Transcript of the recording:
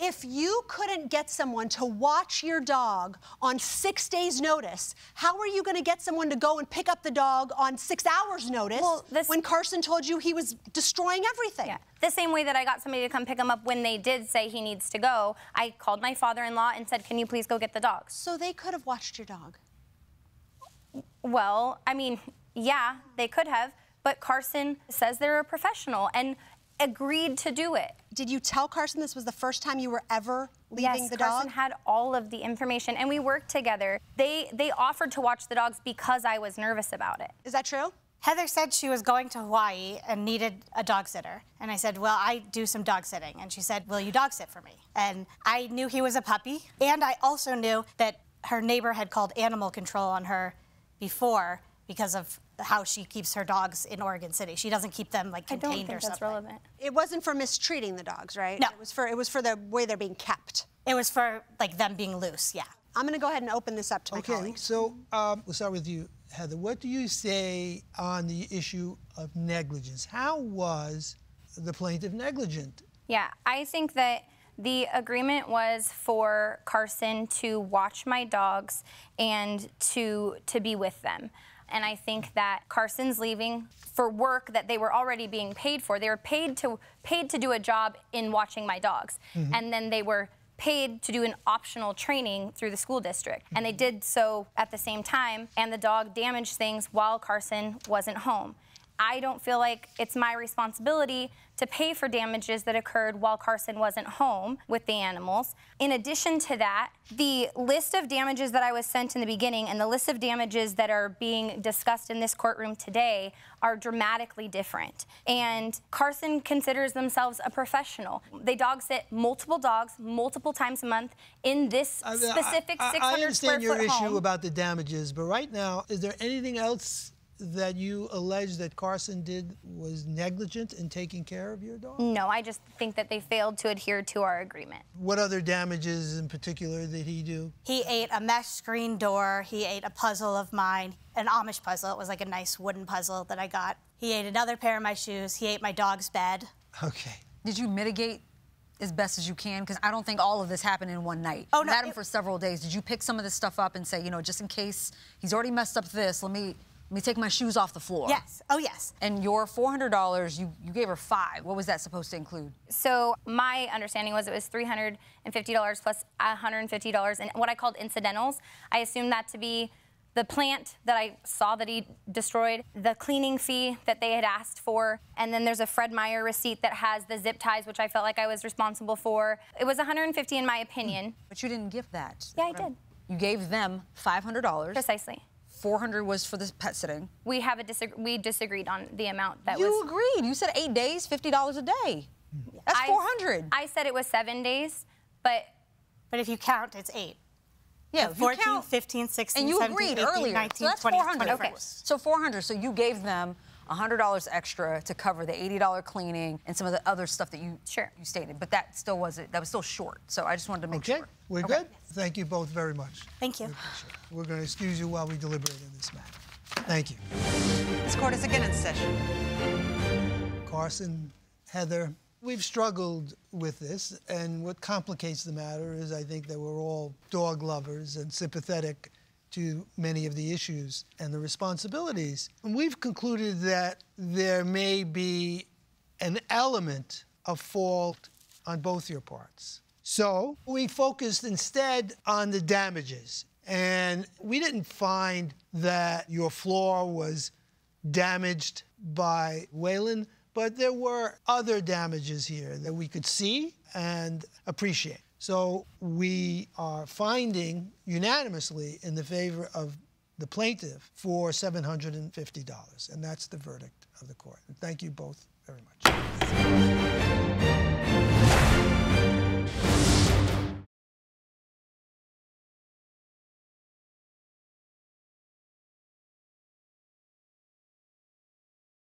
If you couldn't get someone to watch your dog on 6 days' notice, how are you going to get someone to go and pick up the dog on 6 hours' notice when Carson told you he was destroying everything? Yeah. The same way that I got somebody to come pick him up when they did say he needs to go, I called my father-in-law and said, can you please go get the dog? So they could have watched your dog. Well, I mean, yeah, they could have, but Carson says they're a professional and agreed to do it. Did you tell Carson this was the first time you were ever leaving the dog? Yes, Carson had all of the information, and we worked together. They offered to watch the dogs because I was nervous about it. Is that true? Heather said she was going to Hawaii and needed a dog sitter. And I said, well, I do some dog sitting. And she said, will you dog sit for me? And I knew he was a puppy. And I also knew that her neighbor had called animal control on her before because of how she keeps her dogs in Oregon City. She doesn't keep them like contained or something. I don't think that's relevant. It wasn't for mistreating the dogs, right? No. It was for the way they're being kept. It was for like them being loose, yeah. I'm going to go ahead and open this up to my colleagues. So we'll start with you, Heather. What do you say on the issue of negligence? How was the plaintiff negligent? Yeah, I think that the agreement was for Carson to watch my dogs and to be with them. And I think that Carson's leaving for work that they were already being paid for. They were paid to do a job in watching my dogs. Mm-hmm. And then they were paid to do an optional training through the school district. And they did so at the same time, and the dog damaged things while Carson wasn't home. I don't feel like it's my responsibility to pay for damages that occurred while Carson wasn't home with the animals. In addition to that, the list of damages that I was sent in the beginning and the list of damages that are being discussed in this courtroom today are dramatically different. And Carson considers themselves a professional. They dog sit multiple dogs multiple times a month in this specific 600 square foot home. I understand your issue about the damages, but right now, is there anything else that you allege that Carson did was negligent in taking care of your dog? No, I just think that they failed to adhere to our agreement. What other damages in particular did he do? He ate a mesh screen door. He ate a puzzle of mine, an Amish puzzle. It was like a nice wooden puzzle that I got. He ate another pair of my shoes. He ate my dog's bed. Okay. Did you mitigate as best as you can? Because I don't think all of this happened in one night. Oh, no. You had him for several days. Did you pick some of this stuff up and say, you know, just in case he's already messed up this, let me take my shoes off the floor? Yes. Oh, yes. And your $400, you gave her $5. What was that supposed to include? So my understanding was it was $350 plus $150 in what I called incidentals. I assumed that to be the plant that I saw that he destroyed, the cleaning fee that they had asked for, and then there's a Fred Meyer receipt that has the zip ties, which I felt like I was responsible for. It was $150 in my opinion. But you didn't give that. Yeah, I did. You gave them $500. Precisely. $400 was for the pet sitting. We disagreed on the amount that was. You agreed. You said 8 days, $50 a day. That's $400. I said it was 7 days, but if you count, it's 8. Yeah, 14, count, 15, 16, and you 17, agreed 18, earlier. 19, so that's 20, 400. 21. Okay. So 400. So you gave them $100 extra to cover the $80 cleaning and some of the other stuff that you stated, but that still wasn't. That was still short. So I just wanted to make sure. We're good. Thank you both very much. Thank you. We're going to excuse you while we deliberate in this matter. Thank you. This court is again in session. Carson, Heather, we've struggled with this, and what complicates the matter is I think that we're all dog lovers and sympathetic to many of the issues and the responsibilities. And we've concluded that there may be an element of fault on both your parts. So we focused instead on the damages. And we didn't find that your floor was damaged by Waylon, but there were other damages here that we could see and appreciate. So we are finding unanimously in the favor of the plaintiff for $750, and that's the verdict of the court. And thank you both very much.